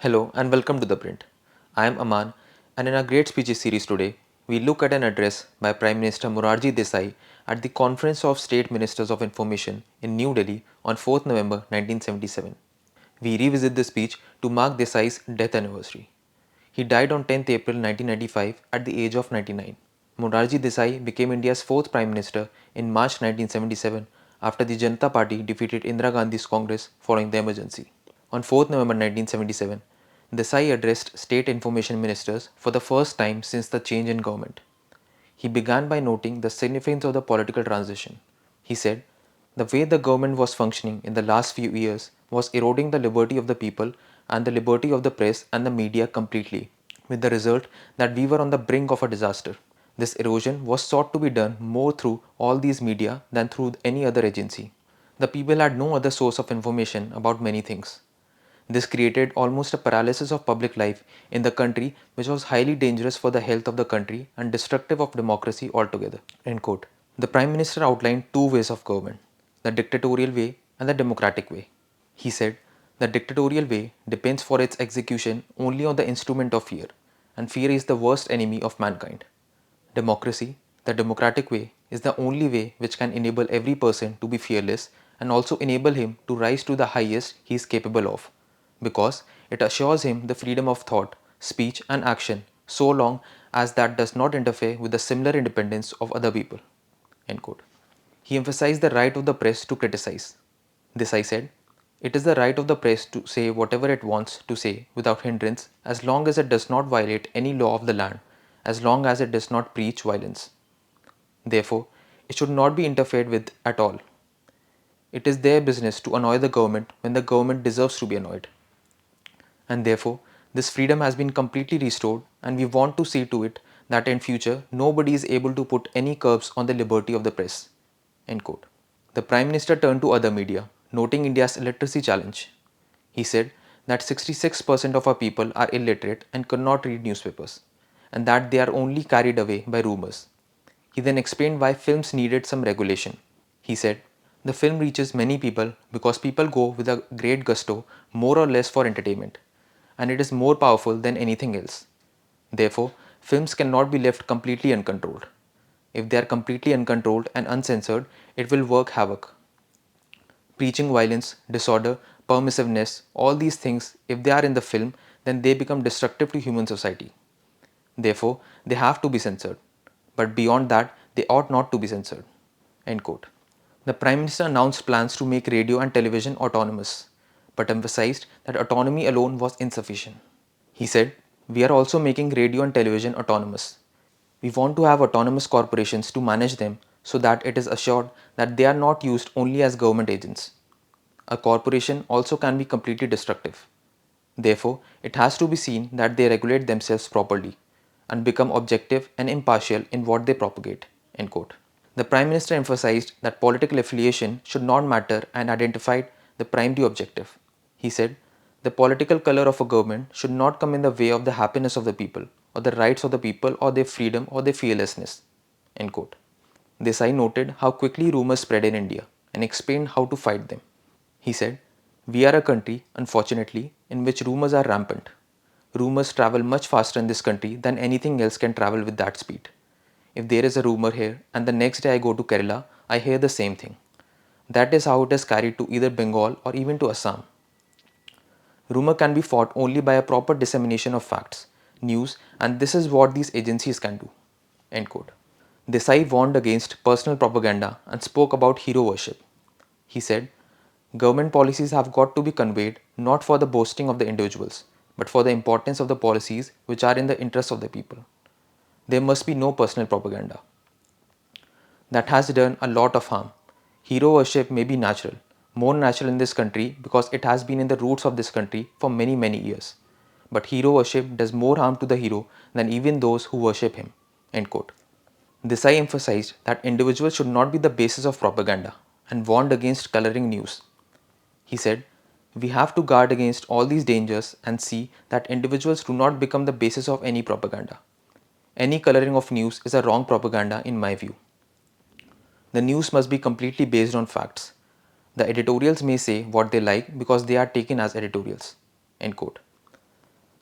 Hello and welcome to ThePrint. I am Aamaan, and in our Great Speeches series today, we look at an address by Prime Minister Morarji Desai at the Conference of State Ministers of Information in New Delhi on 4th November 1977. We revisit the speech to mark Desai's death anniversary. He died on 10th April 1995 at the age of 99. Morarji Desai became India's fourth Prime Minister in March 1977 after the Janata Party defeated Indira Gandhi's Congress following the emergency. On 4th November 1977, Desai addressed state information ministers for the first time since the change in government. He began by noting the significance of the political transition. He said, the way the government was functioning in the last few years was eroding the liberty of the people and the liberty of the press and the media completely, with the result that we were on the brink of a disaster. This erosion was sought to be done more through all these media than through any other agency. The people had no other source of information about many things. This created almost a paralysis of public life in the country, which was highly dangerous for the health of the country and destructive of democracy altogether. End quote. The Prime Minister outlined two ways of government, the dictatorial way and the democratic way. He said, the dictatorial way depends for its execution only on the instrument of fear, and fear is the worst enemy of mankind. Democracy, the democratic way, is the only way which can enable every person to be fearless and also enable him to rise to the highest he is capable of, because it assures him the freedom of thought, speech, and action so long as that does not interfere with the similar independence of other people. End quote. He emphasized the right of the press to criticize. This I said, it is the right of the press to say whatever it wants to say without hindrance as long as it does not violate any law of the land, as long as it does not preach violence. Therefore, it should not be interfered with at all. It is their business to annoy the government when the government deserves to be annoyed. And therefore, this freedom has been completely restored, and we want to see to it that in future nobody is able to put any curbs on the liberty of the press. End quote. The Prime Minister turned to other media, noting India's illiteracy challenge. He said that 66% of our people are illiterate and cannot read newspapers, and that they are only carried away by rumors. He then explained why films needed some regulation. He said, the film reaches many people because people go with a great gusto more or less for entertainment, and it is more powerful than anything else. Therefore, films cannot be left completely uncontrolled. If they are completely uncontrolled and uncensored, it will work havoc. Preaching violence, disorder, permissiveness, all these things, if they are in the film, then they become destructive to human society. Therefore, they have to be censored. But beyond that, they ought not to be censored. End quote. The Prime Minister announced plans to make radio and television autonomous, but emphasized that autonomy alone was insufficient. He said, we are also making radio and television autonomous. We want to have autonomous corporations to manage them so that it is assured that they are not used only as government agents. A corporation also can be completely destructive. Therefore, it has to be seen that they regulate themselves properly and become objective and impartial in what they propagate. End quote. The Prime Minister emphasized that political affiliation should not matter and identified the primary objective. He said, the political color of a government should not come in the way of the happiness of the people, or the rights of the people, or their freedom, or their fearlessness. End quote. Desai noted how quickly rumors spread in India and explained how to fight them. He said, we are a country, unfortunately, in which rumors are rampant. Rumors travel much faster in this country than anything else can travel with that speed. If there is a rumor here and the next day I go to Kerala, I hear the same thing. That is how it is carried to either Bengal or even to Assam. Rumor can be fought only by a proper dissemination of facts, news, and this is what these agencies can do. End quote. Desai warned against personal propaganda and spoke about hero worship. He said, government policies have got to be conveyed not for the boasting of the individuals, but for the importance of the policies which are in the interest of the people. There must be no personal propaganda. That has done a lot of harm. Hero worship may be natural, more natural in this country because it has been in the roots of this country for many, many years. But hero worship does more harm to the hero than even those who worship him. End quote. Desai emphasized that individuals should not be the basis of propaganda and warned against coloring news. He said, we have to guard against all these dangers and see that individuals do not become the basis of any propaganda. Any coloring of news is a wrong propaganda in my view. The news must be completely based on facts. The editorials may say what they like because they are taken as editorials. End quote.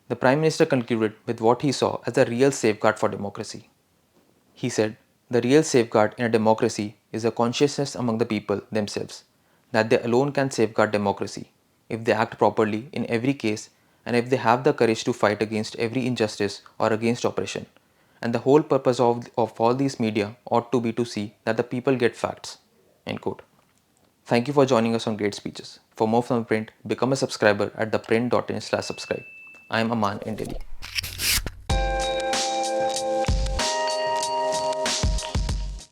The Prime Minister concluded with what he saw as a real safeguard for democracy. He said, "The real safeguard in a democracy is a consciousness among the people themselves that they alone can safeguard democracy if they act properly in every case and if they have the courage to fight against every injustice or against oppression. And the whole purpose of all these media ought to be to see that the people get facts." End quote. Thank you for joining us on Great Speeches. For more from The Print, become a subscriber at theprint.in/subscribe. I am Aamaan in Delhi.